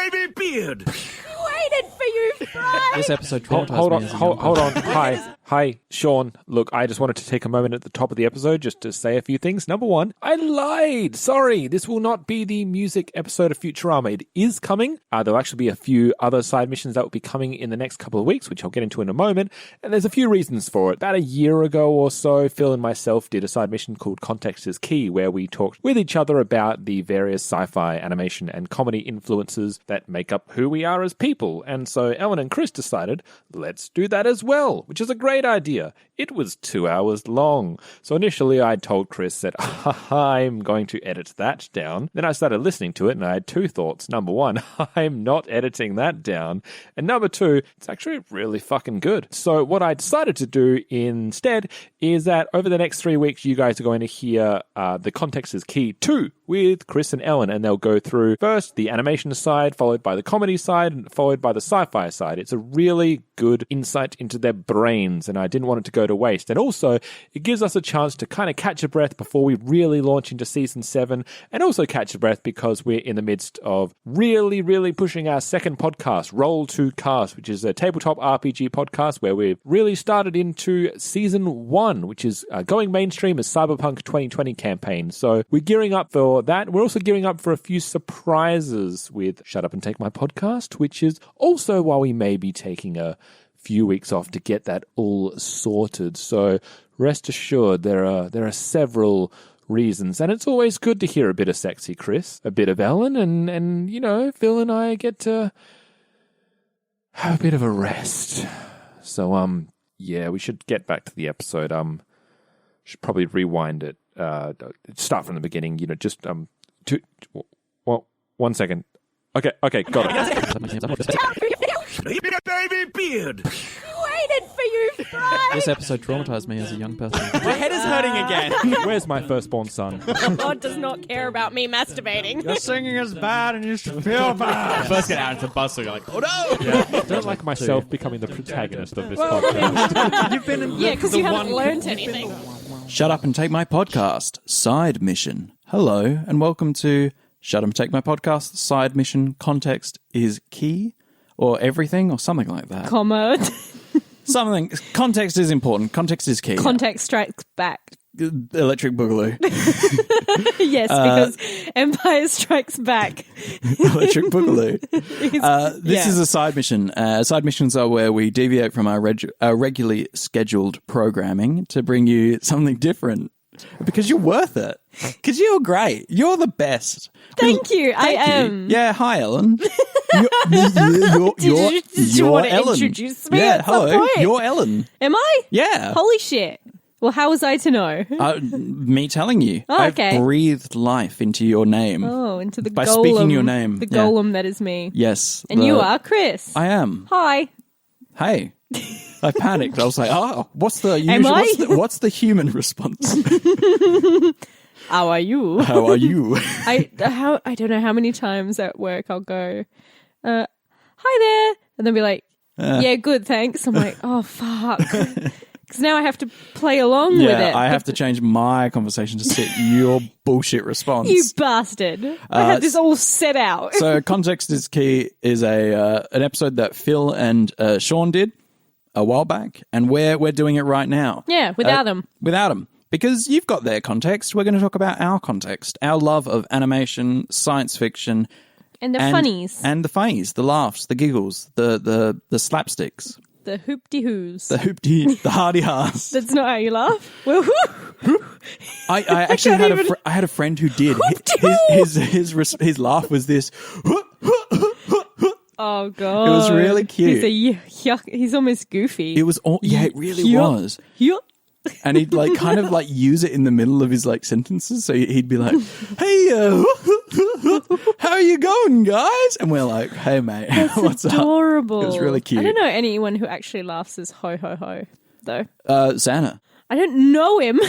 baby beard. Waited for you, Fry. This episode Hold on. hold on. Hi, Sean. Look, I just wanted to take a moment at the top of the episode just to say a few things. Number one, I lied. Sorry, this will not be the music episode of Futurama. It is coming. There'll actually be a few other side missions that will be coming in the next couple of weeks, which I'll get into in a moment. And there's a few reasons for it. About a year ago or so, Phil and myself did a side mission called Context is Key, where we talked with each other about the various sci-fi, animation, and comedy influences that make up who we are as people. And so Ellen and Chris decided, let's do that as well, which is a great idea. It was 2 hours long. So initially I told Chris that I'm going to edit that down. Then I started listening to it and I had two thoughts. Number one, I'm not editing that down. And number two, it's actually really fucking good. So what I decided to do instead is that over the next 3 weeks, you guys are going to hear the Context is Key 2 with Chris and Ellen. And they'll go through first the animation side, followed by the comedy side, and followed by the sci-fi side. It's a really good insight into their brains, and I didn't want it to go to waste. And also, it gives us a chance to kind of catch a breath before we really launch into season 7, and also catch a breath because we're in the midst of really pushing our second podcast, Roll to Cast, which is a tabletop RPG podcast where we've really started into season 1, which is going mainstream as Cyberpunk 2020 campaign. So we're gearing up for that. We're also gearing up for a few surprises with Shut Up and Take My Podcast, which is also why we may be taking a few weeks off to get that all sorted. So rest assured, there are several reasons, and it's always good to hear a bit of sexy Chris, a bit of Ellen, and you know, Phil and I get to have a bit of a rest. So yeah, we should get back to the episode. Should probably rewind it. Start from the beginning. You know, just well, 1 second. Okay, got it. Baby beard. Waited for you, Fry. This episode traumatized me as a young person. My head is hurting again. Where's my firstborn son? God does not care about me masturbating. Your singing is bad and you should feel bad. First get out into the bus, so you're like, oh no! Yeah, I don't like myself becoming the protagonist of this podcast. You've been in because you haven't learned anything. Shut Up and Take My Podcast, Side Mission. Hello, and welcome to Shut Up and Take My Podcast, Side Mission. Context is Key, or everything, or something like that. Comma. Something. Context is important. Context is key. Context strikes back. Electric Boogaloo. Yes, because Empire Strikes Back. Electric Boogaloo. This is a side mission. Side missions are where we deviate from our regularly scheduled programming to bring you something different. Because you're worth it. Because you're great. You're the best. Thank you. I am. Yeah, hi, Ellen. You're Did you want to Ellen. introduce me? Yeah, at some hello. point? You're Ellen. Am I? Yeah. Holy shit. Well, how was I to know? Me telling you. Oh, okay. I've breathed life into your name. Oh, into the By golem. speaking your name. The Yeah. golem that is me. Yes. And you are Chris. I am. Hi. Hey. I panicked. I was like, oh, what's the Am usual? I? What's the human response? How are you? How are you? I don't know how many times at work I'll go, hi there, and they'll be like, yeah, good, thanks. I'm like, oh, fuck. Because now I have to play along with it. I have to change my conversation to fit your bullshit response. You bastard. I had this all set out. So Context is Key is an episode that Phil and Sean did a while back, and we're doing it right now. Yeah, without them. Without them. Because you've got their context, we're going to talk about our context, our love of animation, science fiction. And the funnies. And the funnies, the laughs, the giggles, the slapsticks. The hoop-de-hoos. The hardy-hards. That's not how you laugh. Well, I actually had a friend who did. His laugh was this. Oh, God. It was really cute. He's almost goofy. It was it really was. And he'd kind of use it in the middle of his sentences. So he'd be like, "Hey, how are you going, guys?" And we're like, "Hey, mate, what's adorable. up?" It was really cute. I don't know anyone who actually laughs as ho ho ho though. Santa. I don't know him.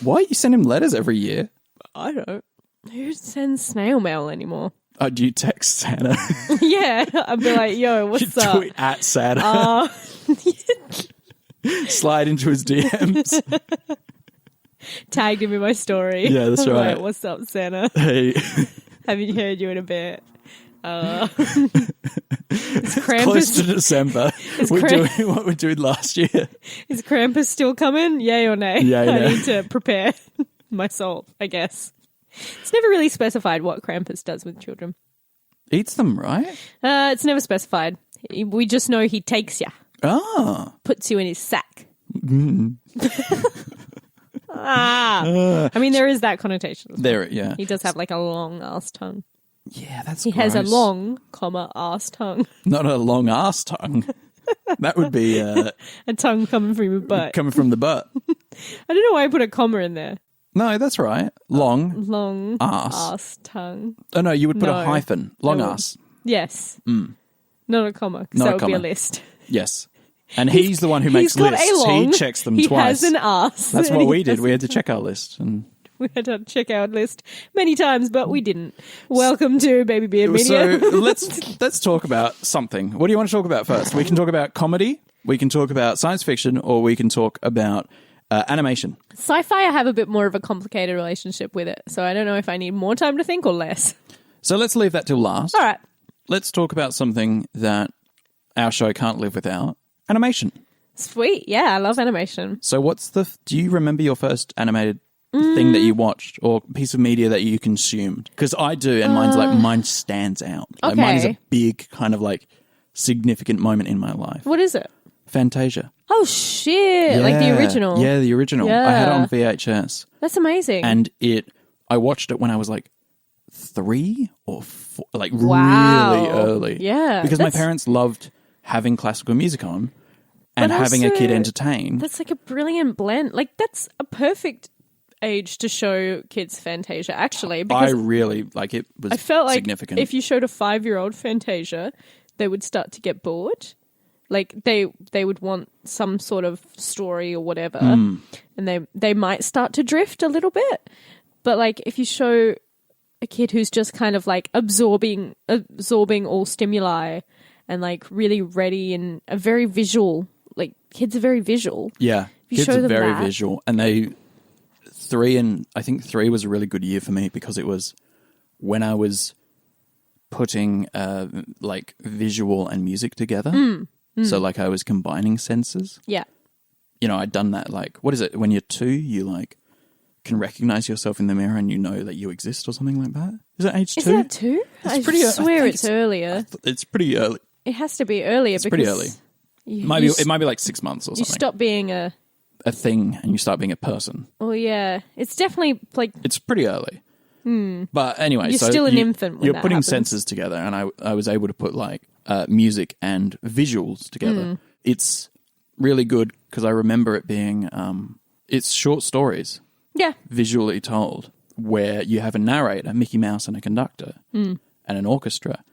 Why you send him letters every year? I don't. Who sends snail mail anymore? Do you text Santa? Yeah, I'd be like, "Yo, what's up?" Tweet at Santa. Slide into his DMs. Tagged him in my story. Yeah, that's right. Like, what's up, Santa? Hey. Haven't heard you in a bit. Is Close to Krampus, December. We're doing what we did last year. is Krampus still coming? Yay or nay? Yay, I nay. need to prepare my soul, I guess. It's never really specified what Krampus does with children. Eats them, right? It's never specified. We just know he takes you, Ah. puts you in his sack. I mean, there is that connotation. as well. There, yeah. He does have like a long ass tongue. Yeah, that's He has a gross. long, ass tongue. Not a long ass tongue. That would be A tongue coming from your butt. coming from the butt. I don't know why I put a comma in there. No, that's right. Long. Long Ass. ass tongue. Oh, no, you would put No. a hyphen. Long No. ass. Yes. Not a comma, because Not that a would be a comma. list. Yes. And he's the one who makes He's got lists. a long, He checks them he twice. has an ass. That's and what he we did. has We a had to check our list. And We had to check our list many times, but we didn't. Welcome to Baby Beard Media. so let's talk about something. What do you want to talk about first? We can talk about comedy, we can talk about science fiction, or we can talk about animation. Sci-fi, I have a bit more of a complicated relationship with it, so I don't know if I need more time to think or less. So let's leave that till last. All right. Let's talk about something that our show can't live without. Animation. Sweet. Yeah, I love animation. So do you remember your first animated thing that you watched or piece of media that you consumed? Because I do, and mine stands out. Like, mine is Okay. a big kind of like significant moment in my life. What is it? Fantasia. Oh, shit. Like the original. Yeah, the original. I had it Yeah. on VHS. That's amazing. And I watched it when I was like 3 or 4, like Wow. really early. Yeah, Because my that's- parents loved having classical music on and But having a also, kid entertained. That's like a brilliant blend. Like, that's a perfect age to show kids Fantasia, actually. I Because really, like, it was I felt like significant. if you showed a 5-year-old Fantasia, they would start to get bored. Like, they would want some sort of story or whatever, Hmm. and they might start to drift a little bit. But, like, if you show a kid who's just kind of, like, absorbing all stimuli and, like, really ready and a very visual, like, kids are very visual. Yeah, you kids show are them very that- visual. And I think 3 was a really good year for me because it was when I was putting like visual and music together. So like I was combining senses. Yeah. You know, I'd done that like, what is it? When you're 2, you like can recognize yourself in the mirror and you know that you exist or something like that. Is that age 2? Is that 2? I pretty- I swear think it's earlier. It's pretty early. It has to be earlier because pretty early. You, It might be like 6 months or you something. stop being a... A thing and you start being a person. Oh, yeah. It's definitely like... It's pretty early. But anyway, You're so still an infant when you're that putting happens. senses together, and I was able to put like music and visuals together. It's really good because I remember it being it's short stories Yeah. visually told where you have a narrator, Mickey Mouse, and a conductor and an orchestra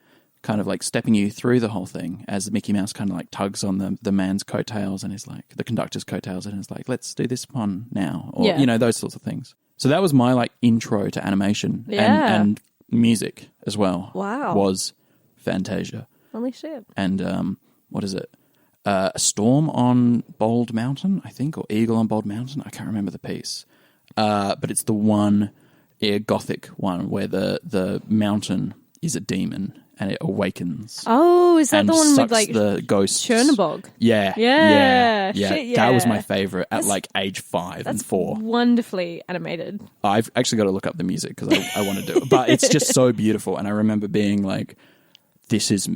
kind of like stepping you through the whole thing as Mickey Mouse kind of like tugs on the man's coattails and is like the conductor's coattails and is like, let's do this one now, or Yeah. you know, those sorts of things. So that was my like intro to animation Yeah. and music as well. Wow. Was Fantasia. Holy shit. And what is it? A Storm on Bald Mountain, I think, or Eagle on Bald Mountain. I can't remember the piece. But it's the one, gothic one, where the mountain is a demon and it awakens. Oh, is that and the one with sucks like the ghosts? Chernobog? Yeah. Yeah. Yeah. Shit, That was yeah. my favorite at like age 5 and 4. Wonderfully animated. I've actually got to look up the music because I want to do it. But it's just so beautiful. And I remember being like, this is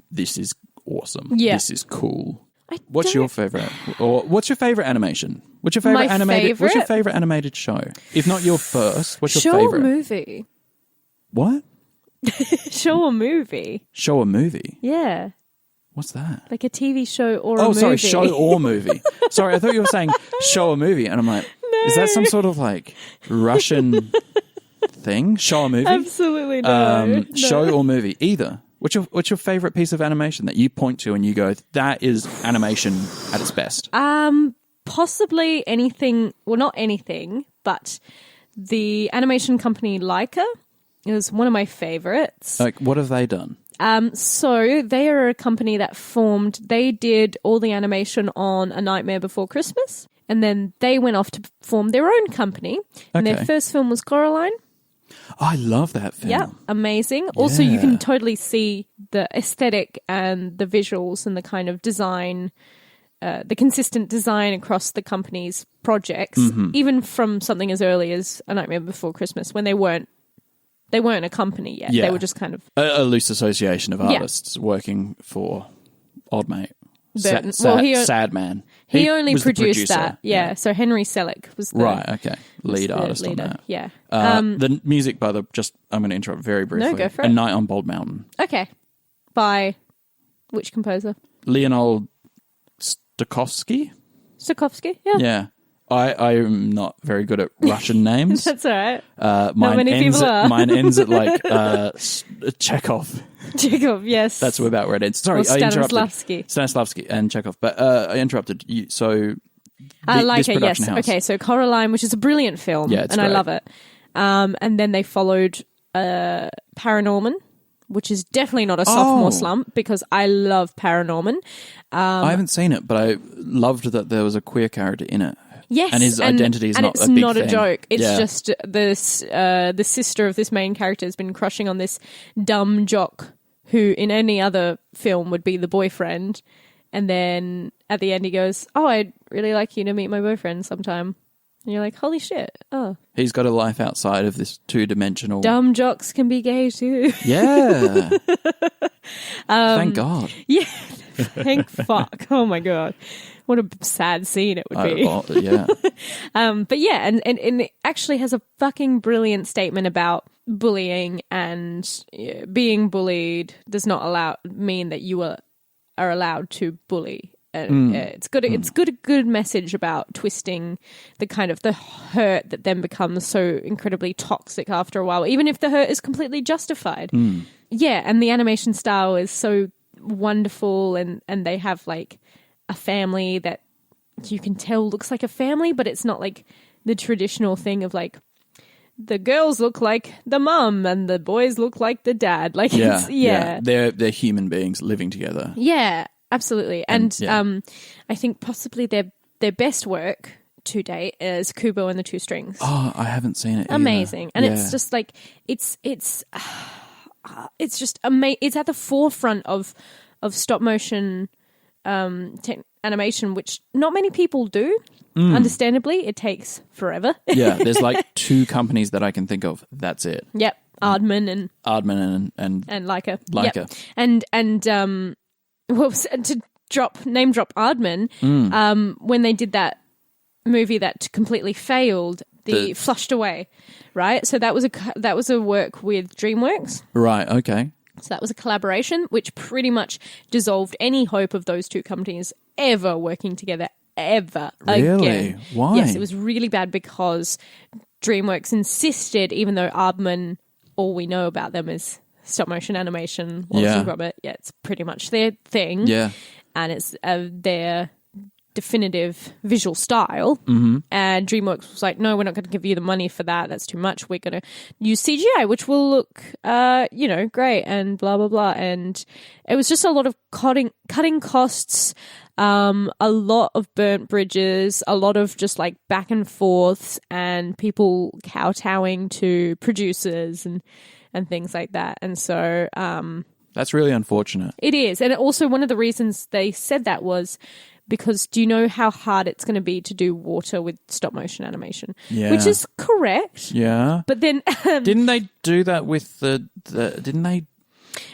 awesome. Yeah. This is cool. I What's don't- your favorite? Or what's your favorite animation? What's your favorite My animated? What's your favourite? favorite animated show? If not your first, what's your Show favorite? or movie? What? Show or movie? Show or movie? Yeah. What's that? Like a TV show or a Oh, movie. sorry, show or movie. Sorry, I thought you were saying show or movie, and I'm like, is that some sort of like Russian thing? Show or movie? Absolutely no. Show or movie? Either. What's your favorite piece of animation that you point to and you go, that is animation at its best? Possibly anything. Well, not anything, but the animation company Leica is one of my favorites. Like, what have they done? So they are a company that formed. They did all the animation on A Nightmare Before Christmas, and then they went off to form their own company. And Okay. their first film was Coraline. I love that film. Yeah, amazing. Also, you Yeah. can totally see the aesthetic and the visuals and the kind of design, the consistent design across the company's projects, Mm-hmm. even from something as early as A Nightmare Before Christmas, when they weren't a company yet. Yeah. They were just kind of A loose association of artists working for Odd Mate. Burton. Sad Man. He only was the produced producer. that. Yeah. So Henry Selick was the Right, okay. Lead the artist leader. on that. Yeah. The music by I'm going to interrupt very briefly. go for A it. Night on Bald Mountain. Okay. By which composer? Leonid Stokowski? Stokowski. Yeah. Yeah. I am not very good at Russian names. That's all right. Mine many ends people at, are. Mine ends at like Chekhov. Chekhov, yes. That's about where it ends. Sorry, Or I interrupted. Stanislavski. Stanislavski and Chekhov. But I interrupted you. So Like this it, yes. production house. Okay, so Coraline, which is a brilliant film, Yeah, it's and I great. love it. And then they followed ParaNorman, which is definitely not a sophomore slump because I love ParaNorman. I haven't seen it, but I loved that there was a queer character in it. Yes, and his identity is and not it's a big not a thing. joke. It's Yeah. just this the sister of this main character has been crushing on this dumb jock who, in any other film, would be the boyfriend. And then at the end, he goes, "Oh, I'd really like you to meet my boyfriend sometime." And you're like, "Holy shit! Oh, He's got a life outside of this two-dimensional. dumb jocks can be gay too." Yeah. Thank God. Yeah, thank fuck. Oh my god, what a sad scene it would be. Yeah. But yeah, and it actually has a fucking brilliant statement about bullying, and being bullied does not mean that you are allowed to bully. And it's got a good message about twisting the kind of the hurt that then becomes so incredibly toxic after a while, even if the hurt is completely justified. Yeah, and the animation style is so wonderful, and they have like a family that you can tell looks like a family, but it's not like the traditional thing of like the girls look like the mum and the boys look like the dad. Like Yeah. They're human beings living together. Yeah, absolutely. And yeah. I think possibly their best work to date is Kubo and the Two Strings. Oh, I haven't seen it either. Amazing. And Yeah. it's just like it's just amazing. It's at the forefront of stop motion animation, which not many people do. Understandably, it takes forever. Yeah, there's like two companies that I can think of. That's it. Yep, Aardman and Leica. Leica. Yep. And well, to name drop Aardman, when they did that movie that completely failed, the Flushed Away, right? So that was a work with DreamWorks. Right. Okay. So that was a collaboration which pretty much dissolved any hope of those two companies ever working together ever Really? again. Why? Yes, it was really bad because DreamWorks insisted, even though Aardman, all we know about them is stop motion animation, Wallace and Gromit. Yeah, it's pretty much their thing. Yeah. And it's their definitive visual style. Mm-hmm. And DreamWorks was like, no, we're not going to give you the money for that. That's too much. We're going to use CGI, which will look, great and blah, blah, blah. And it was just a lot of cutting costs, a lot of burnt bridges, a lot of just like back and forths and people kowtowing to producers and things like that. And so that's really unfortunate. it is. And also one of the reasons they said that was because do you know how hard it's going to be to do water with stop motion animation? Yeah. Which is correct. Yeah. But then Didn't they do that with didn't they?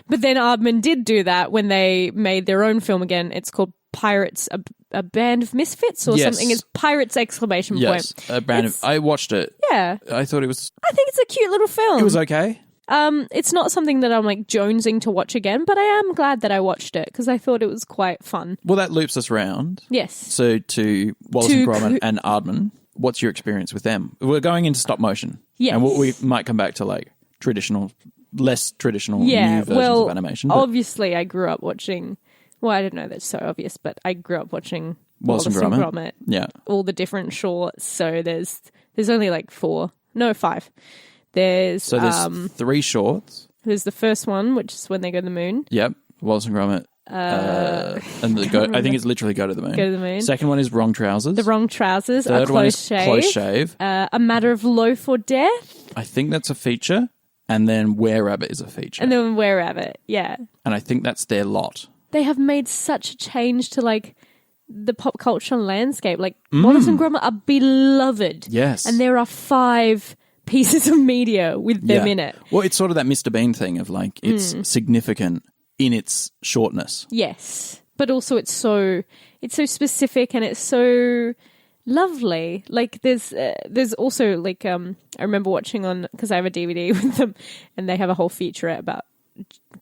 But then Aardman did do that when they made their own film again. It's called Pirates, a Band of Misfits or Yes. something. It's Pirates exclamation Yes. point. A brand of, I watched it. Yeah. I thought it was I think it's a cute little film. it was okay. It's not something that I'm like jonesing to watch again, but I am glad that I watched it because I thought it was quite fun. Well, that loops us round. Yes. So to Wallace and Gromit and Aardman, what's your experience with them? We're going into stop motion. Yes. And we might come back to like less traditional Yeah. new versions Well, of animation. But obviously I grew up watching, well, I don't know that's so obvious, but I grew up watching Wallace and Gromit. Yeah. all the different shorts. So there's only like 5. There's So there's 3 shorts. there's the first one, which is when they go to the moon. Yep. Wallace and Gromit And I think it's literally Go to the Moon. Go to the Moon. Second one is Wrong Trousers. The Wrong Trousers. Third A one is Close Shave. Close Shave. A Matter of Loaf or Death. I think that's a feature. And then Were Rabbit is a feature. And then Were Rabbit, yeah. And I think that's their lot. They have made such a change to like the pop culture landscape. Like Wallace and Gromit are beloved. Yes. And there are 5 pieces of media with them in it. Well, it's sort of that Mr. Bean thing of like it's significant in its shortness. Yes. But also it's so specific and it's so lovely. Like there's also like I remember watching on, because I have a DVD with them, and they have a whole featurette about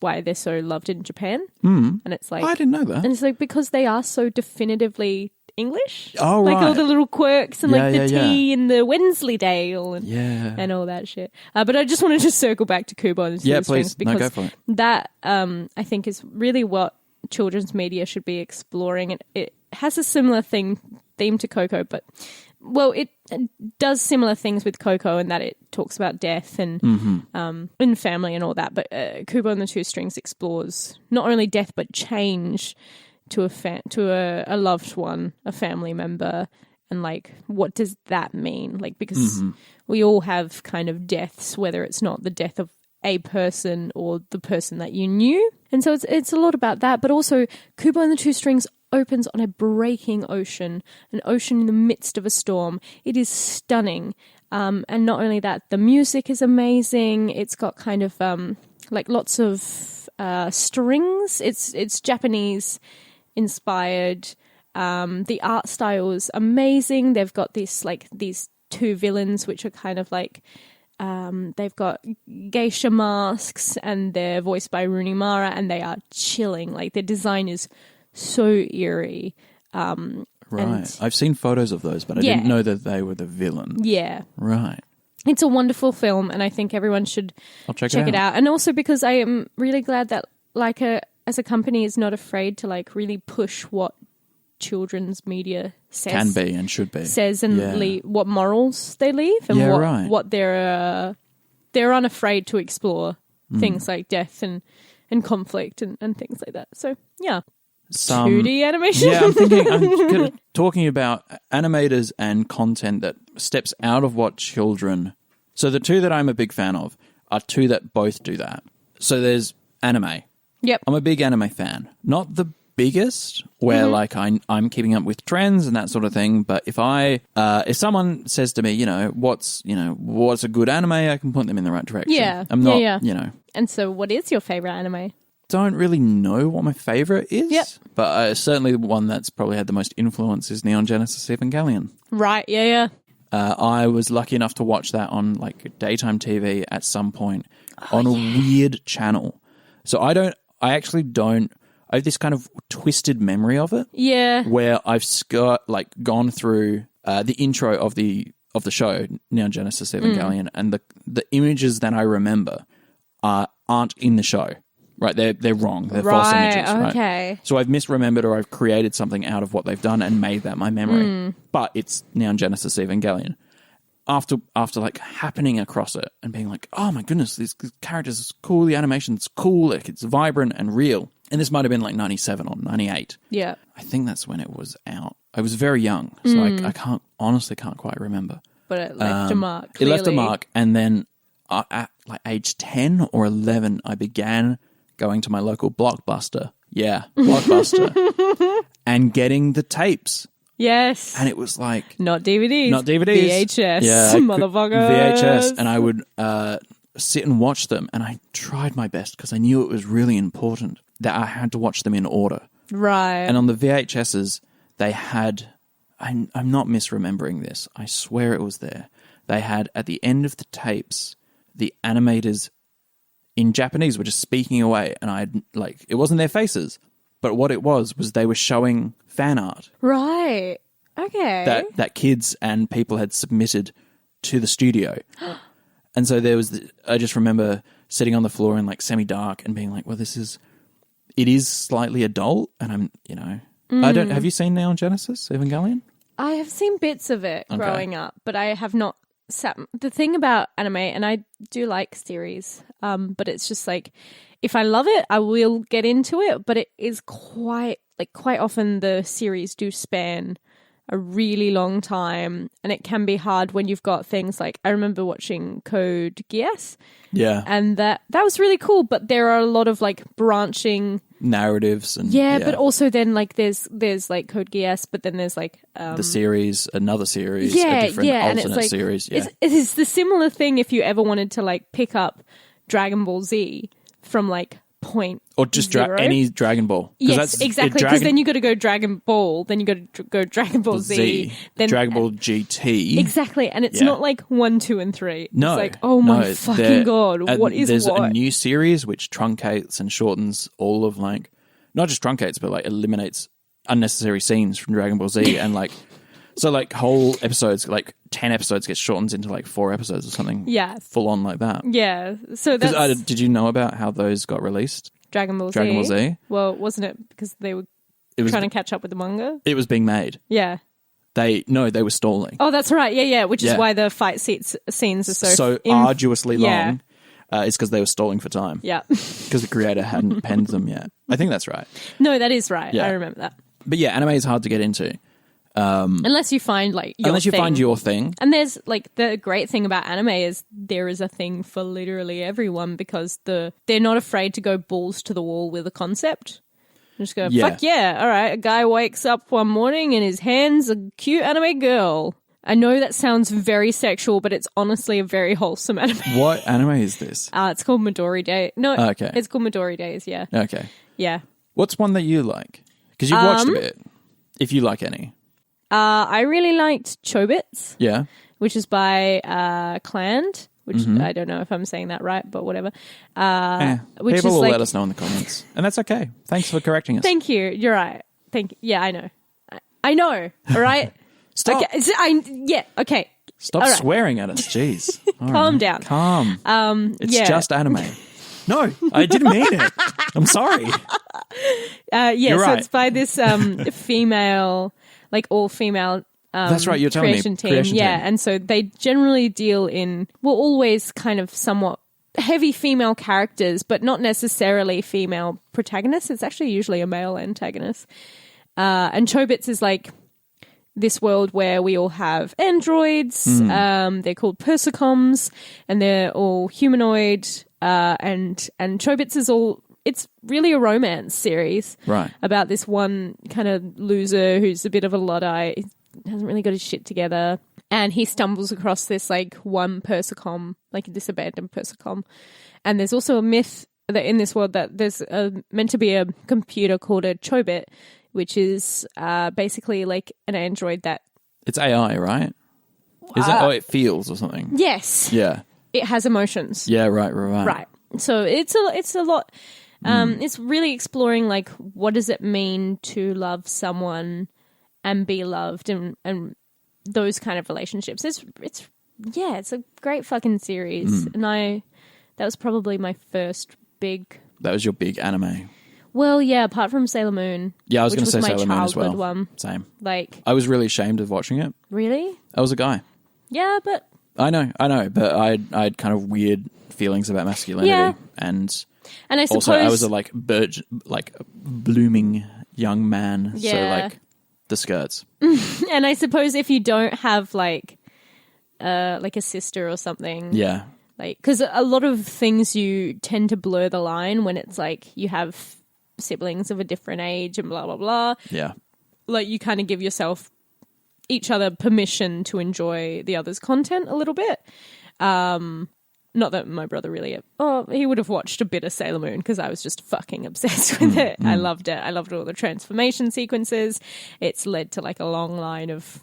why they're so loved in Japan. And it's like, I didn't know that. and it's like because they are so definitively English. Oh, like right. all the little quirks and like the Yeah. tea and the Wensleydale and all that shit. But I just wanted to circle back to Kubo and the Two Strings, please. No, because go for it. that I think is really what children's media should be exploring. It has a similar theme to Coco, but it does similar things with Coco in that it talks about death and and family and all that. But Kubo and the Two Strings explores not only death but change to a loved one, a family member, and like what does that mean? Like because we all have kind of deaths, whether it's not the death of a person or the person that you knew. And so it's a lot about that, but also Kubo and the Two Strings opens on a breaking ocean, an ocean in the midst of a storm. It is stunning. And not only that, the music is amazing. It's got kind of like lots of strings. It's Japanese inspired. The art style is amazing. They've got these 2 villains which are kind of like they've got geisha masks and they're voiced by Rooney Mara, and they are chilling. Like their design is so eerie. Right. I've seen photos of those, but I didn't know that they were the villain. Yeah. Right. It's a wonderful film, and I think everyone should check it out. And also because I am really glad that as a company is not afraid to like really push what children's media says. Can be and should be. Says and what morals they leave and what they're unafraid to explore things like death and conflict and things like that. So, yeah. 2D animation. Yeah, I'm talking about animators and content that steps out of what children... So the 2 that I'm a big fan of are 2 that both do that. So there's anime. Yep. I'm a big anime fan. Not the biggest, where like I'm keeping up with trends and that sort of thing. But if someone says to me, what's a good anime, I can point them in the right direction. Yeah. I'm not, And so what is your favorite anime? Don't really know what my favorite is. Yep. But certainly the one that's probably had the most influence is Neon Genesis Evangelion. Right. Yeah. I was lucky enough to watch that on like daytime TV at some point on a weird channel. So I have this kind of twisted memory of it. Yeah. Where I've gone through the intro of the show, Neon Genesis Evangelion, and the images that I remember aren't in the show. Right, they're wrong. They're false images. Okay. Right? So I've misremembered, or I've created something out of what they've done and made that my memory. But it's Neon Genesis Evangelion. After like happening across it and being like, oh my goodness, these characters is cool, the animation's cool, like it's vibrant and real. And this might have been like 97 or 98. Yeah. I think that's when it was out. I was very young, so I honestly can't quite remember. But it left a mark. Clearly. It left a mark, and then at like age 10 or 11, I began going to my local Blockbuster. Yeah, Blockbuster. And getting the tapes. Yes. And it was like... Not DVDs. VHS. Yeah. Motherfuckers. VHS. And I would sit and watch them. And I tried my best because I knew it was really important that I had to watch them in order. Right. And on the VHSs, they had... I'm not misremembering this. I swear it was there. They had, at the end of the tapes, the animators... in Japanese were just speaking away, and it wasn't their faces, but what it was they were showing fan art. Right. Okay. That kids and people had submitted to the studio. And so I just remember sitting on the floor in like semi-dark and being like, well, it is slightly adult, and have you seen Neon Genesis Evangelion? I have seen bits of it growing up, but I have not the thing about anime, and I do like series, but it's just like, if I love it, I will get into it, but it is quite often the series do span a really long time, and it can be hard when you've got things like, I remember watching Code Geass. Yeah. And that was really cool, but there are a lot of like branching narratives and but also then like there's like Code Geass, but then there's like the series, another series, a different alternate and it's like, series. Yeah. It's the similar thing if you ever wanted to like pick up Dragon Ball Z from like point or just zero. any Dragon Ball. Yes, exactly. Because then you got to go Dragon Ball, then you got to go Dragon Ball Z, then Dragon Ball GT. Exactly, and it's not like 1, 2, and 3. No, it's like, oh my fucking god, what is there's what? a new series which truncates and shortens all of like, not just truncates, but like eliminates unnecessary scenes from Dragon Ball Z and like. So, like, whole episodes, like 10 episodes get shortened into like 4 episodes or something. Yeah. Full on like that. Yeah. So that's... did you know about how those got released? Dragon Ball Z? Well, wasn't it because they were trying to catch up with the manga? It was being made. Yeah. They were stalling. Oh, that's right. Yeah. Which is why the fight scenes are so arduously long. It's because they were stalling for time. Yeah. Because the creator hadn't penned them yet. I think that's right. No, that is right. Yeah. I remember that. But yeah, anime is hard to get into. Unless you find like your thing. Find your thing. And there's like the great thing about anime is there is a thing for literally everyone because they're not afraid to go balls to the wall with a concept. Just go, fuck yeah, all right. A guy wakes up one morning and his hand's a cute anime girl. I know that sounds very sexual, but it's honestly a very wholesome anime. What anime is this? It's called Midori Day. No, okay. It's called Midori Days, yeah. Okay. Yeah. What's one that you like? Because you've watched a bit, if you like any. I really liked Chobits. Yeah. Which is by Cland, which I don't know if I'm saying that right, but whatever. Which people is will like, let us know in the comments. And that's okay. Thanks for correcting us. Thank you. You're right. Thank you. Yeah, I know. I know. All right? Stop. Okay. Okay. Stop swearing at us. Jeez. Calm down. Calm. It's just anime. No, I didn't mean it. I'm sorry. You're right. It's by this female... like all female that's right, you're telling me. Creation Team. team. And so they generally deal in, well, always kind of somewhat heavy female characters, but not necessarily female protagonists. It's actually usually a male antagonist. And Chobits is like this world where we all have androids. They're called Persicoms, and they're all humanoid. And Chobits is all... It's really a romance series, right? About this one kind of loser who's a bit of a Luddite, he hasn't really got his shit together, and he stumbles across this like one Persicom, like this abandoned Persicom. And there's also a myth that in this world that there's meant to be a computer called a Chobit, which is basically like an android that it's AI, right? Is it? It feels or something. Yes. Yeah. It has emotions. Yeah. Right. So it's a lot. It's really exploring like what does it mean to love someone and be loved and those kind of relationships. It's a great fucking series, and that was probably my first big. That was your big anime. Well, yeah, apart from Sailor Moon. Yeah, I was going to say Sailor Moon as well. One. Same. Like I was really ashamed of watching it. Really? I was a guy. Yeah, but I know, but I had kind of weird feelings about masculinity and I suppose also I was a blooming young man. Yeah. So like the skirts. And I suppose if you don't have like a sister or something. Yeah. Like, because a lot of things you tend to blur the line when it's like you have siblings of a different age and blah, blah, blah. Yeah. Like you kind of give yourself each other permission to enjoy the other's content a little bit. Not that my brother really... he would have watched a bit of Sailor Moon because I was just fucking obsessed with it. I loved it. I loved all the transformation sequences. It's led to like a long line of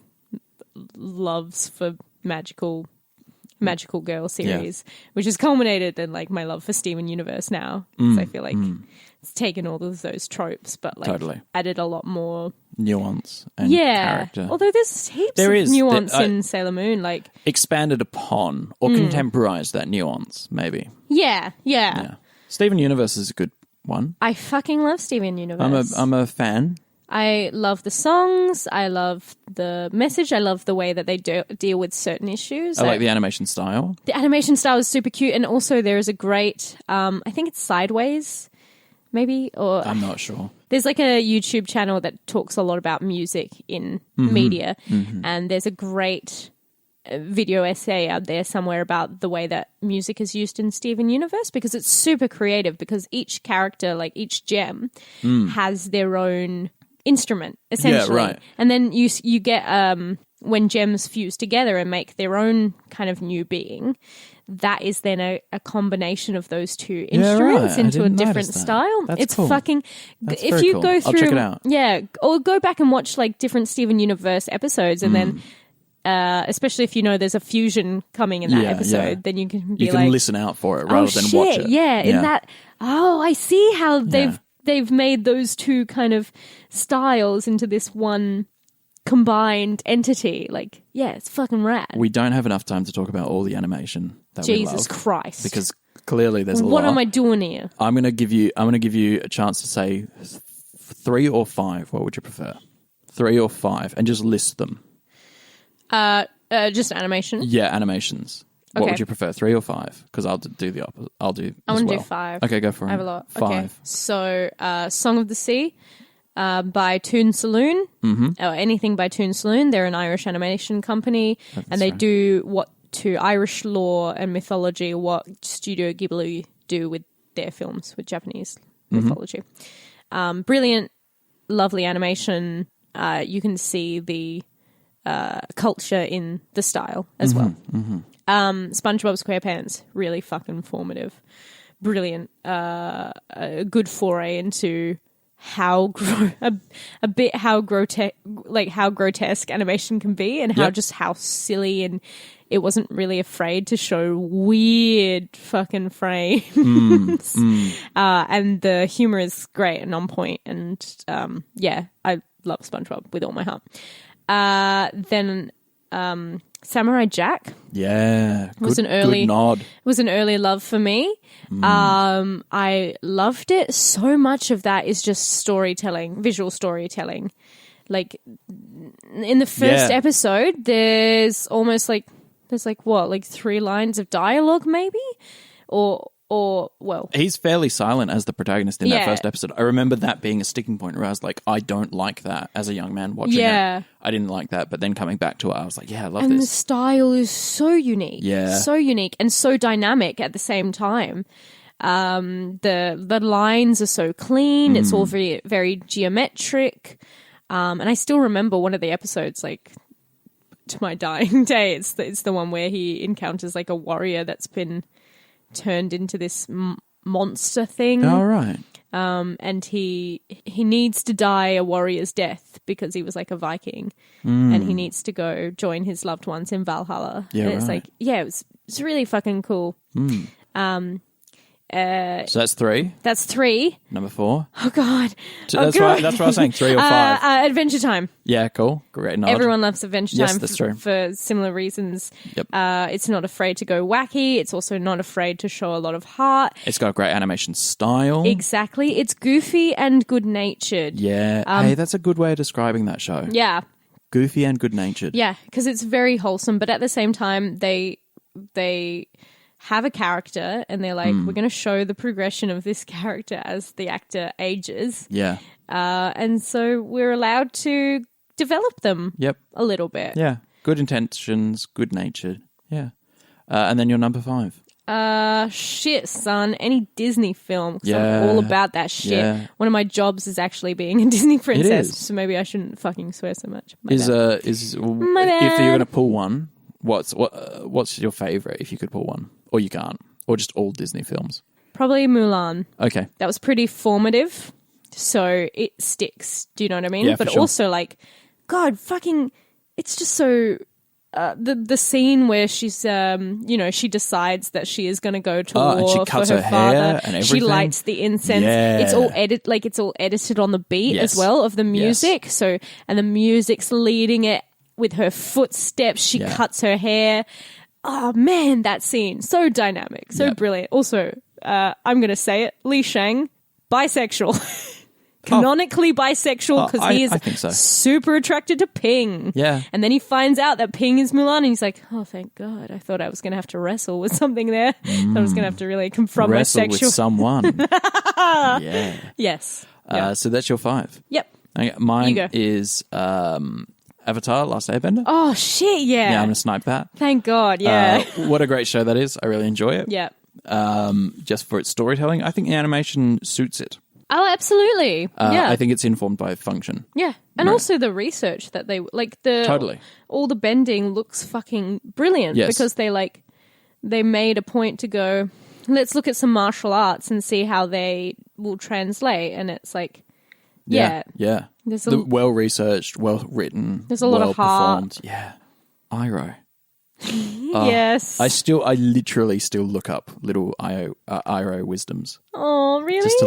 loves for magical girl series, which has culminated in like my love for Steven Universe now. So I feel like it's taken all of those tropes, but like added a lot more nuance and character. Although there's heaps of nuance in Sailor Moon, like expanded upon or contemporized that nuance, maybe. Yeah. Steven Universe is a good one. I fucking love Steven Universe. I'm a fan. I love the songs. I love the message. I love the way that they deal with certain issues. I like the animation style. The animation style is super cute. And also there is a great, I think it's Sideways, maybe, or I'm not sure. There's like a YouTube channel that talks a lot about music in media. And there's a great video essay out there somewhere about the way that music is used in Steven Universe, because it's super creative, because each character, like each gem, has their own instrument, essentially. Yeah, right. And then you get when gems fuse together and make their own kind of new being, that is then a combination of those two instruments right. into a I didn't different notice that. style. That's It's cool. fucking That's if very you cool. go I'll through, check it out. yeah, or go back and watch like different Steven Universe episodes, and then especially if you know there's a fusion coming in that episode, then you can be you can like, listen out for it rather than watch it. Yeah, in that. Oh, I see how they've made those two kind of styles into this one combined entity. Like, yeah, it's fucking rad. We don't have enough time to talk about all the animation that we love. Jesus Christ! Because clearly there's a lot. What am I doing here? I'm going to give you a chance to say 3 or 5. What would you prefer? 3 or 5, and just list them. Just animation. Yeah, animations. What Okay. would you prefer, 3 or 5? Because I'll do the opposite. I I want to do 5. Okay, go for it. I have a lot. 5. Okay. So, Song of the Sea by Toon Saloon, or anything by Toon Saloon. They're an Irish animation company, and they do what to Irish lore and mythology what Studio Ghibli do with their films with Japanese mythology. Brilliant, lovely animation. You can see the culture in the style as well. SpongeBob SquarePants, really fucking formative, brilliant, a good foray into how grotesque animation can be, and how silly, and it wasn't really afraid to show weird fucking frames. And the humor is great and on point, and I love SpongeBob with all my heart. Then Samurai Jack. Yeah, Was an early good nod. was an early love for me. I loved it. So much of that is just storytelling, visual storytelling. Like in the first episode, there's 3 lines of dialogue, maybe, or well, He's fairly silent as the protagonist in that Yeah. first episode. I remember that being a sticking point where I was like, I don't like that as a young man watching Yeah. it. I didn't like that, but then coming back to it, I was like, yeah, I love and the this. style is so unique, Yeah. so unique and so dynamic at the same time. The lines are so clean. It's all very, very geometric. And I still remember one of the episodes, like, to my dying day. It's the one where he encounters like a warrior that's been turned into this monster thing. All right. And he needs to die a warrior's death because he was like a Viking, and he needs to go join his loved ones in Valhalla. Yeah, and it's right. it's really fucking cool. So that's 3. That's 3. Number 4. Oh god. That's what I was saying. 3 or 5. Adventure Time. Yeah, cool. Great nod. Everyone loves Adventure Yes, Time that's true. for similar reasons. Yep. It's not afraid to go wacky. It's also not afraid to show a lot of heart. It's got a great animation style. Exactly. It's goofy and good-natured. Yeah. Hey, that's a good way of describing that show. Yeah. Goofy and good-natured. Yeah, because it's very wholesome, but at the same time, they have a character and they're like, we're going to show the progression of this character as the actor ages. Yeah. And so we're allowed to develop them Yep. a little bit. Yeah. Good intentions, good-natured. Yeah. And then your number 5. Shit, son. Any Disney film. 'Cause Yeah. I'm all about that shit. Yeah. One of my jobs is actually being a Disney princess, is. so maybe I shouldn't fucking swear so much. My Is bad. if bad. you're going to pull one, what's your favorite if you could pull one? Or you can't. Or just all Disney films. Probably Mulan. Okay. That was pretty formative, so it sticks. Do you know what I mean? Yeah, for but sure. also, like, God, fucking, it's just so. The scene where she's, she decides that she is going to go to war and she cuts for her her father. hair and She everything. lights the incense. Yeah. It's all edited on the beat Yes. as well of the music. So, and the music's leading it with her footsteps. She Yeah. cuts her hair. Oh man, that scene, so dynamic, so Yep. brilliant. Also, I'm going to say it, Li Shang, bisexual. canonically bisexual because he is I think so. super attracted to Ping. Yeah. And then he finds out that Ping is Mulan and he's like, oh, thank God. I thought I was going to have to wrestle with something there. I was going to have to really confront Wrestle my sexual... with someone. Yeah. Yes. Yeah. So that's your 5. Yep. Okay, You mine go. is Avatar: Last Airbender. Oh, shit, yeah. Yeah, I'm going to snipe that. Thank God, yeah. What a great show that is. I really enjoy it. Yeah. Just for its storytelling. I think the animation suits it. Oh, absolutely. Yeah. I think it's informed by function. Yeah. And also the research that they Totally. all the bending looks fucking brilliant Yes. because they made a point to go, let's look at some martial arts and see how they will translate. And it's like, yeah. There's Well researched, well written. There's a lot of heart. performed. Yeah. Iroh. yes. I literally still look up little Iroh wisdoms. Oh, really? Just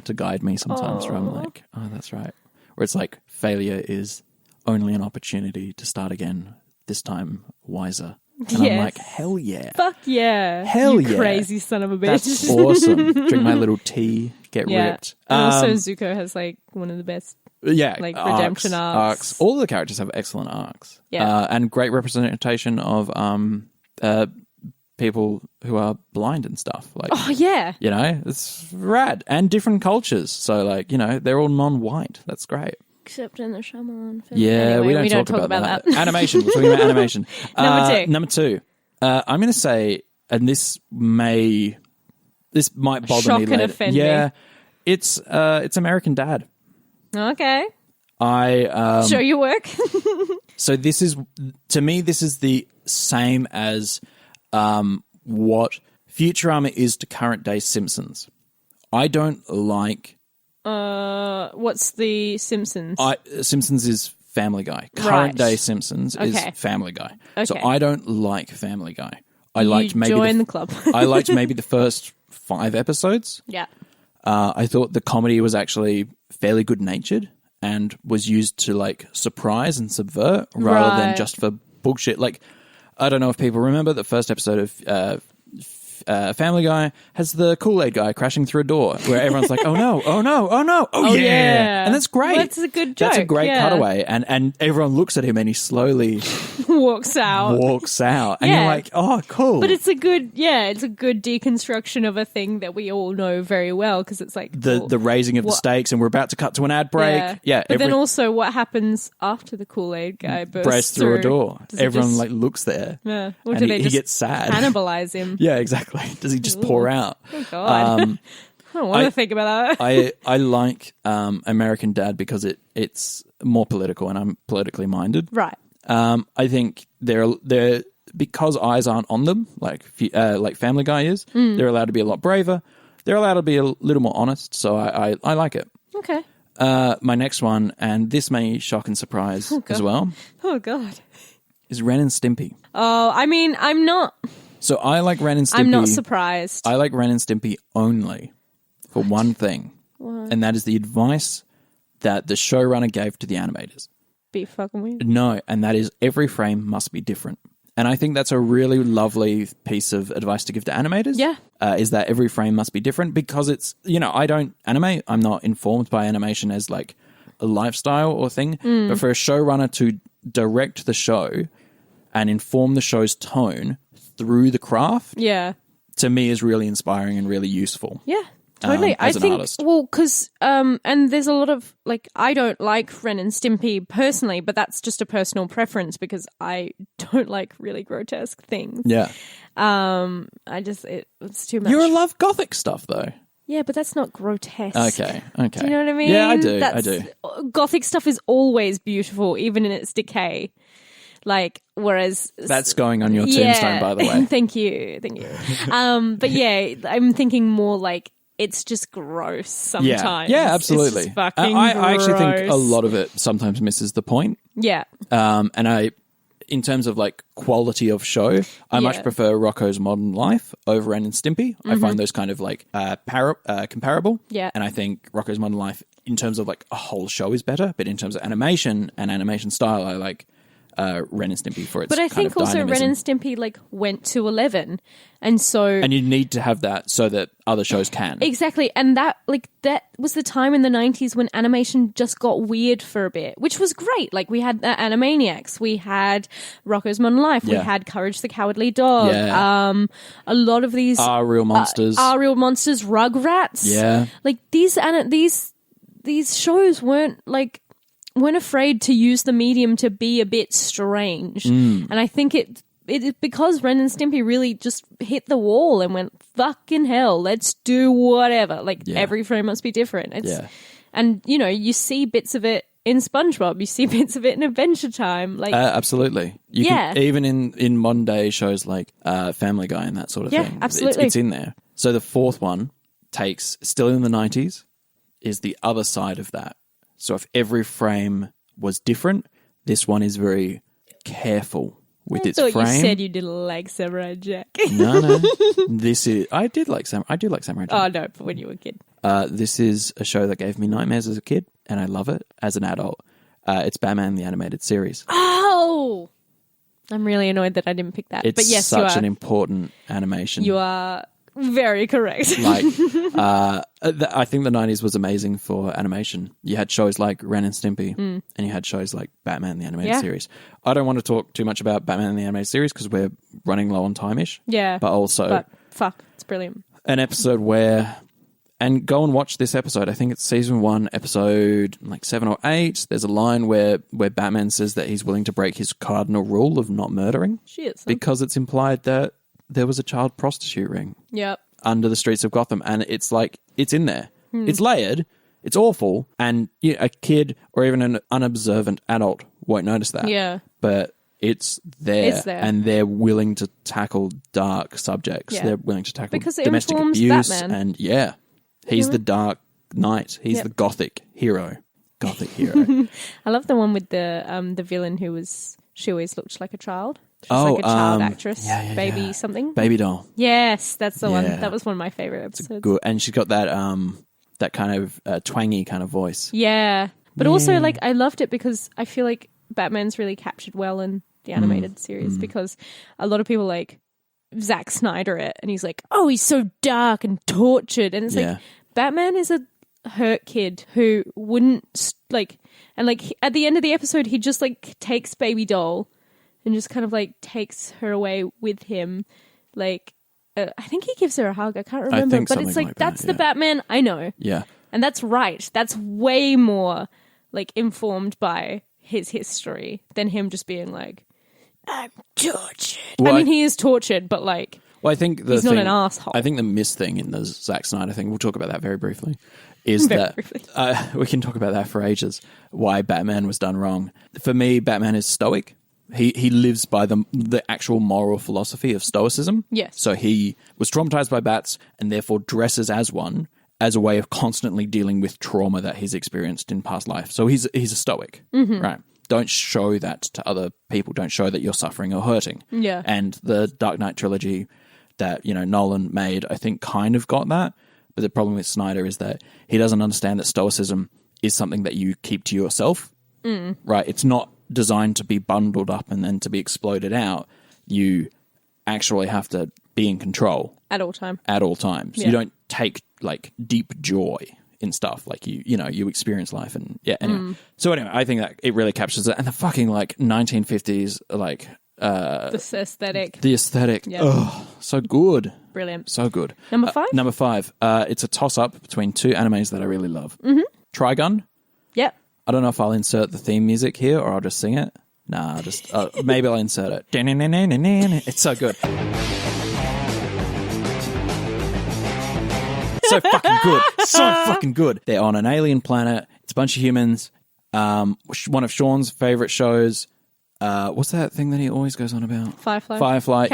to guide me sometimes where I'm like, oh, that's right. Where it's like, failure is only an opportunity to start again, this time wiser. And I'm like, hell yeah. Fuck yeah. Hell you yeah. crazy son of a bitch. That's awesome. Drink my little tea, get ripped. And also Zuko has one of the best redemption arcs. All the characters have excellent arcs. Yeah. And great representation of people who are blind and stuff. Oh, yeah. It's rad. And different cultures. So, they're all non-white. That's great. Except in the Shyamalan film. Yeah, anyway, we don't talk about that. Animation. We're talking about animation. Number 2. I'm going to say, and this might bother Shock me and later. offend me. Yeah, it's American Dad. Okay. I show your work. So this is, to me, this is the same as what Futurama is to current day Simpsons. I don't like. What's the Simpsons? Simpsons is Family Guy. Current day Simpsons is Family Guy. Okay. So I don't like Family Guy. Join the club. I liked maybe the first 5 episodes. Yeah. I thought the comedy was actually fairly good natured and was used to surprise and subvert rather than just for bullshit. I don't know if people remember the first episode of Family Guy has the Kool-Aid guy crashing through a door where everyone's like, oh no, oh no, oh no, oh yeah. And that's great. That's a good joke. That's a great cutaway. And everyone looks at him and he slowly walks out. And you're like, oh, cool. But it's a good deconstruction of a thing that we all know very well because it's like the raising of the stakes and we're about to cut to an ad break. Yeah. But then also what happens after the Kool-Aid guy bursts through a door. Everyone just, looks there. Yeah. Or and do they he gets sad. Cannibalize him? Yeah, exactly. Does he just pour out? Oh, God. I don't want to think about that. I like American Dad because it's more political and I'm politically minded. Right. I think they're because eyes aren't on them, like Family Guy is, they're allowed to be a lot braver. They're allowed to be a little more honest, so I like it. Okay. My next one, and this may shock and surprise as well. Oh, God. Is Ren and Stimpy. Oh, I mean, I'm not... So I like Ren and Stimpy. I'm not surprised. I like Ren and Stimpy only for one thing, and that is the advice that the showrunner gave to the animators. Be fucking weird. No, and that is every frame must be different. And I think that's a really lovely piece of advice to give to animators. Yeah. Is that every frame must be different because it's, I don't animate. I'm not informed by animation as a lifestyle or thing. But for a showrunner to direct the show and inform the show's tone through the craft, to me is really inspiring and really useful. Yeah, totally. As I an think, artist. well, because, and there's a lot of, I don't like Ren and Stimpy personally, but that's just a personal preference because I don't like really grotesque things. Yeah. It's too much. You love gothic stuff, though. Yeah, but that's not grotesque. Okay. Do you know what I mean? Yeah, I do. Gothic stuff is always beautiful, even in its decay. Whereas that's going on your tombstone, by the way. Thank you. But yeah, I'm thinking more it's just gross sometimes. Yeah, absolutely. It's just fucking I actually think a gross. lot of it sometimes misses the point. Yeah. And in terms of quality of show, I much prefer Rocko's Modern Life over Ren and Stimpy. I find those kind of comparable. Yeah. And I think Rocko's Modern Life, in terms of a whole show, is better. But in terms of animation and animation style, I like Ren and Stimpy for its But I kind think of also dynamism. Ren and Stimpy like went to 11, and so And you need to have that so that other shows can. exactly, and that was the time in the 90s when animation just got weird for a bit, which was great. Like we had Animaniacs, we had Rocko's Modern Life, we Yeah. had Courage the Cowardly Dog. Yeah. A lot of these Are Real Monsters. Are Real Monsters, Rugrats. Yeah. Like these shows weren't afraid to use the medium to be a bit strange. And I think it because Ren and Stimpy really just hit the wall and went, fucking hell, let's do whatever. Every frame must be different. And you see bits of it in SpongeBob, you see bits of it in Adventure Time. Absolutely. You can, even in modern day shows like Family Guy and that sort of thing. Absolutely. It's in there. So the fourth one takes, still in the 90s, is the other side of that. So if every frame was different, this one is very careful with its frame. You said you didn't like Samurai Jack. No. I do like Samurai Jack. Oh no, but when you were a kid. This is a show that gave me nightmares as a kid, and I love it as an adult. It's Batman the Animated Series. Oh! I'm really annoyed that I didn't pick that. It's but yes, such you are. an important animation. You are very correct. I think the 90s was amazing for animation. You had shows like Ren and Stimpy, and you had shows like Batman the Animated Series. I don't want to talk too much about Batman the Animated Series because we're running low on time-ish. Yeah. But fuck, it's brilliant. An episode where... And go and watch this episode. I think it's season 1, episode 7 or 8. There's a line where Batman says that he's willing to break his cardinal rule of not murdering. Shit. Because it's implied that there was a child prostitute ring Yep. under the streets of Gotham. And it's it's in there. It's layered. It's awful. And a kid or even an unobservant adult won't notice that. Yeah. But it's there. It's there. And they're willing to tackle dark subjects. Yeah. They're willing to tackle Because it domestic informs abuse. Batman. And yeah. He's the Dark Knight. He's the Gothic hero. I love the one with the villain she always looked like a child. She was like a child actress. Baby something. Baby doll. Yes, that's the one. Yeah. That was one of my favorite episodes. Good. And she's got that that kind of twangy kind of voice. Yeah. But also I loved it because I feel like Batman's really captured well in the animated series because a lot of people Zack Snyder it and he's like, oh, he's so dark and tortured, and it's Batman is a hurt kid who wouldn't at the end of the episode he just takes Baby Doll and just kind of takes her away with him. I think he gives her a hug. I can't remember, but it's that's the Batman I know. Yeah, and that's right. That's way more informed by his history than him just being I'm tortured. Well, I mean, he is tortured, but well, I think he's not an asshole. I think the miss thing in the Zack Snyder thing, we'll talk about that very briefly, is that we can talk about that for ages, why Batman was done wrong. For me, Batman is stoic. He lives by the actual moral philosophy of stoicism. Yes. So he was traumatized by bats and therefore dresses as one as a way of constantly dealing with trauma that he's experienced in past life. So he's a stoic, right? Don't show that to other people. Don't show that you're suffering or hurting. Yeah. And the Dark Knight trilogy that, Nolan made, I think kind of got that. But the problem with Snyder is that he doesn't understand that stoicism is something that you keep to yourself. Right? It's not designed to be bundled up and then to be exploded out. You actually have to be in control. At all times. Yeah. You don't take deep joy in stuff you experience life and anyway. So anyway, I think that it really captures it, and the fucking 1950s the aesthetic so good, brilliant, so good. Number 5 it's a toss up between two animes that I really love. Trigun. Yep. I don't know if I'll insert the theme music here or I'll just sing it. Nah, just maybe I'll insert it. It's so good. So fucking good. So fucking good. They're on an alien planet. It's a bunch of humans. One of Sean's favorite shows. What's that thing that he always goes on about? Firefly.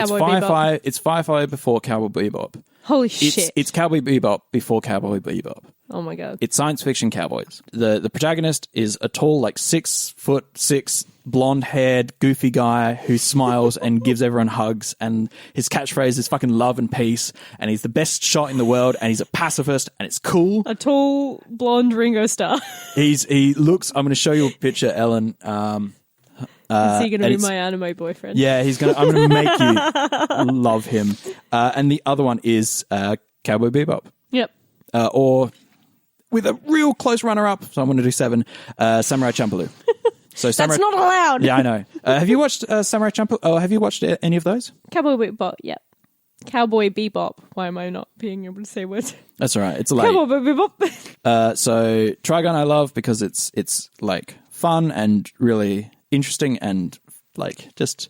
It's Firefly before Cowboy Bebop. Holy shit. It's Cowboy Bebop before Cowboy Bebop. Oh my god. It's science fiction cowboys. The protagonist is a tall, 6'6", blonde-haired, goofy guy who smiles and gives everyone hugs, and his catchphrase is fucking love and peace, and he's the best shot in the world, and he's a pacifist, and it's cool. A tall, blonde Ringo Starr. He looks... I'm going to show you a picture, Ellen. Is he going to and be it's- my anime boyfriend? Yeah, I'm going to make you love him. And the other one is Cowboy Bebop. Yep. Or with a real close runner-up, so I'm going to do 7, Samurai Champloo. So That's not allowed. Yeah, I know. Have you watched Samurai Champloo? Oh, have you watched any of those? Cowboy Bebop, yep. Cowboy Bebop. Why am I not being able to say words? That's all right. It's late. Cowboy Bebop. So Trigun I love because it's like fun and really interesting and like just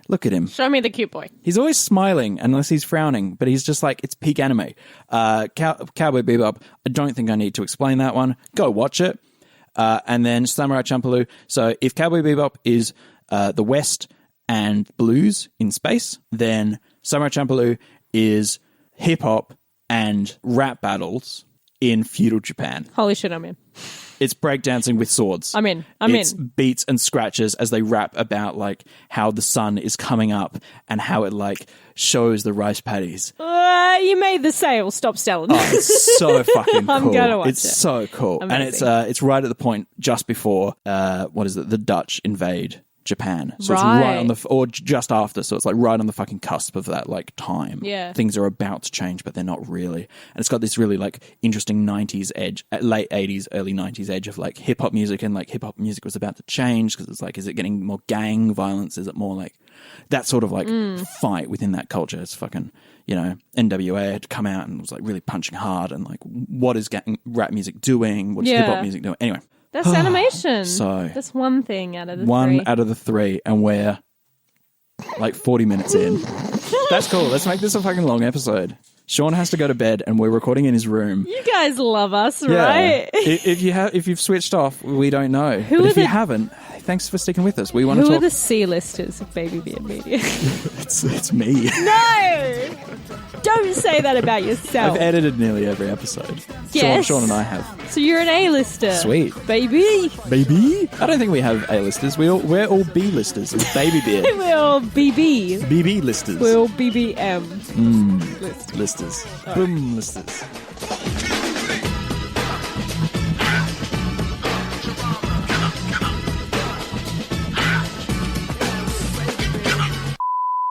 look at him. Show me the cute boy. He's always smiling unless he's frowning, but he's just like, it's peak anime. Cowboy Bebop, I don't think I need to explain that one. Go watch it. And then Samurai Champloo. So if Cowboy Bebop is the West and blues in space, then Samurai Champloo is hip-hop and rap battles in feudal Japan. Holy shit, I'm in. It's breakdancing with swords. I'm in. It's beats and scratches as they rap about like how the sun is coming up and how it like shows the rice paddies. You made the sale. Stop selling. Oh, it's so fucking cool. I'm gonna watch it's it. so cool. Amazing. And it's right at the point just before the Dutch invade Japan. So it's Right. right on or just after. So it's like right on the fucking cusp of that like time. Yeah. Things are about to change, but they're not really. And it's got this really like interesting 90s edge, late 80s, early 90s edge of like hip hop music, and like hip hop music was about to change because it's like, is it getting more gang violence? Is it more like that sort of like fight within that culture? It's fucking, NWA had come out and was like really punching hard, and like, what is rap music doing? What's hip hop music doing? Anyway. That's animation. So that's one thing out of the one 3. out of the 3, and we're like 40 minutes in. That's cool. Let's make this a fucking long episode. Sean has to go to bed, and we're recording in his room. You guys love us, right? If you've switched off, we don't know. Who but are if you haven't, thanks for sticking with us. We want to Who talk. are the C-listers of Baby Beard Media? It's me. No! Don't say that about yourself. I've edited nearly every episode. Yes. Sean and I have. So you're an A-lister. Sweet. Baby. Baby? I don't think we have A-listers. We're all B-listers. It's Baby Beard. We're all BB. BB listers. We're all BBM. Listers. Boom listers.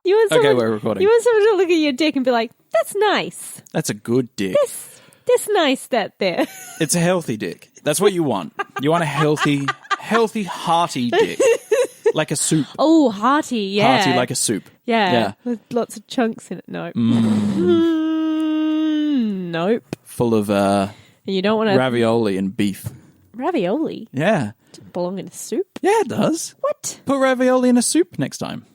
We're recording. You want someone to look at your dick and be like, that's nice. That's a good dick. That's nice that there. It's a healthy dick. That's what you want. You want a healthy, hearty dick. Like a soup. Oh, hearty, yeah. Hearty like a soup. Yeah. With lots of chunks in it. Nope. Nope. Full of You don't want to... ravioli and beef. Ravioli? Yeah. Doesn't belong in a soup? Yeah, it does. What? Put ravioli in a soup next time.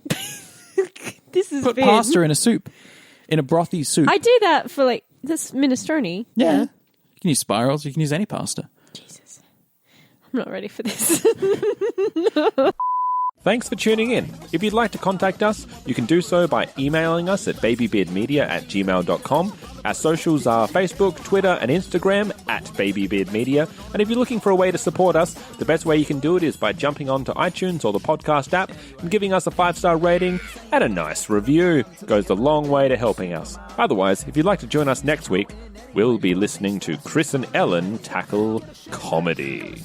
This is Put big. pasta in a soup. In a brothy soup. I do that for like this minestrone. Yeah. You can use spirals. You can use any pasta. Jesus. I'm not ready for this. Thanks for tuning in. If you'd like to contact us, you can do so by emailing us at babybeardmedia@gmail.com. Our socials are Facebook, Twitter, and Instagram @babybeardmedia. And if you're looking for a way to support us, the best way you can do it is by jumping onto iTunes or the podcast app and giving us a 5-star rating and a nice review. It goes a long way to helping us. Otherwise, if you'd like to join us next week, we'll be listening to Chris and Ellen tackle comedy.